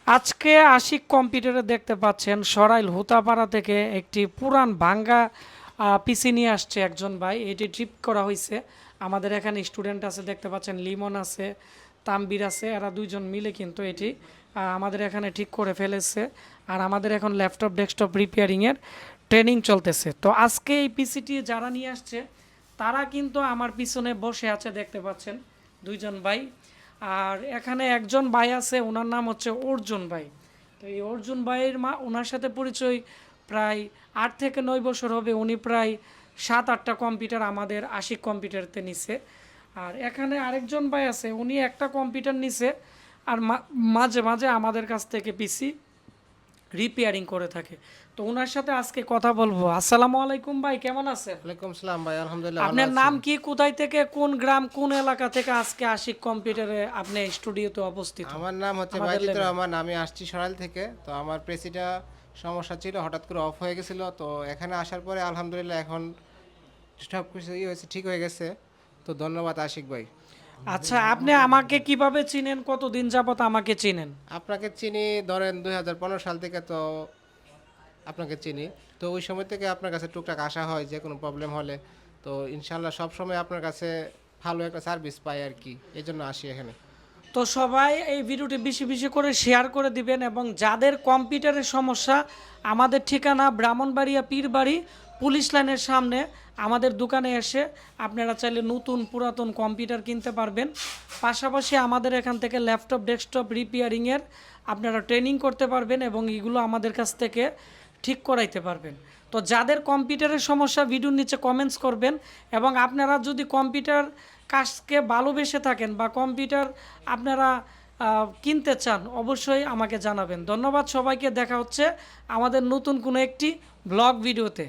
আজকে আশিক কম্পিউটারে দেখতে পাচ্ছেন সরাইল হুতাপাড়া থেকে একটি পুরান ভাঙ্গা পিসি নিয়ে আসছে একজন ভাই। এটি ট্রিপ করা হয়েছে। আমাদের এখানে স্টুডেন্ট আছে, দেখতে পাচ্ছেন লিমন আছে, তাম্বির আছে, এরা দুইজন মিলে কিন্তু এটি আমাদের এখানে ঠিক করে ফেলেছে। আর আমাদের এখন ল্যাপটপ ডেস্কটপ রিপেয়ারিংয়ের ট্রেনিং চলতেছে। তো আজকে এই পিসিটি যারা নিয়ে আসছে তারা কিন্তু আমার পিছনে বসে আছে, দেখতে পাচ্ছেন দুইজন ভাই। আর এখানে একজন ভাই আছে, ওনার নাম হচ্ছে অর্জুন ভাই। তো এই অর্জুন ভাইয়ের ওনার সাথে পরিচয় প্রায় 8 থেকে 9 বছর হবে। উনি প্রায় 7-8টা কম্পিউটার আমাদের আশিক কম্পিউটারতে নিছে। আর এখানে আরেকজন ভাই আছে, উনি একটা কম্পিউটার নিছে আর মাঝে মাঝে আমাদের কাছ থেকে পিসি রিপেয়ারিং করে থাকে। তো ওনার সাথে আজকে কথা বলবো। আসসালামু আলাইকুম ভাই, কেমন আছেন? ওয়ালাইকুম সালাম ভাই, আলহামদুলিল্লাহ ভালো আপনার আছি। নাম কি, কোথায় থেকে, কোন গ্রাম, কোন এলাকা থেকে আজকে আশিক কম্পিউটারে আপনি স্টুডিওতে অবস্থিত? আমার নাম হচ্ছে আমাদের বাইজিত লেভেল। রহমান, আমি আসছি সরাইল থেকে। তো আমার প্রেসিটা সমস্যা ছিল, হঠাৎ করে অফ হয়ে গেছিল। তো এখানে আসার পরে আলহামদুলিল্লাহ এখন সব কিছু হয়েছে, ঠিক হয়ে গেছে। তো ধন্যবাদ আশিক ভাই। আচ্ছা, আপনি আমাকে কিভাবে চিনেন, কতদিন যাবত আমাকে চিনেন? আপনাকে চিনি ধরেন 2015 সাল থেকে, তো আপনাকে চিনি। তো ওই সময় থেকে আপনার কাছে টুকটাক আসা হয় যে কোনো প্রবলেম হলে। তো ইনশাল্লাহ সব সময় আপনার কাছে ভালো একটা সার্ভিস পাই আর কি, এই জন্য আসি এখানে। তো সবাই এই ভিডিওটি বেশি বেশি করে শেয়ার করে দিবেন, এবং যাদের কম্পিউটারের সমস্যা, আমাদের ঠিকানা ব্রাহ্মণবাড়িয়া পীরবাড়ি পুলিশ লাইনের সামনে। আমাদের দোকানে এসে আপনারা চাইলে নতুন পুরাতন কম্পিউটার কিনতে পারবেন। পাশাপাশি আমাদের এখান থেকে ল্যাপটপ ডেস্কটপ রিপেয়ারিংয়ের আপনারা ট্রেনিং করতে পারবেন, এবং এগুলো আমাদের কাছ থেকে ঠিক করাইতে পারবেন। তো যাদের কম্পিউটারের সমস্যা ভিডিওর নিচে কমেন্টস করবেন, এবং আপনারা যদি কম্পিউটার কাজকে ভালোবেসে থাকেন বা কম্পিউটার আপনারা কিনতে চান, অবশ্যই আমাকে জানাবেন। ধন্যবাদ সবাইকে, দেখা হচ্ছে আমাদের নতুন কোনো একটি ব্লগ ভিডিওতে।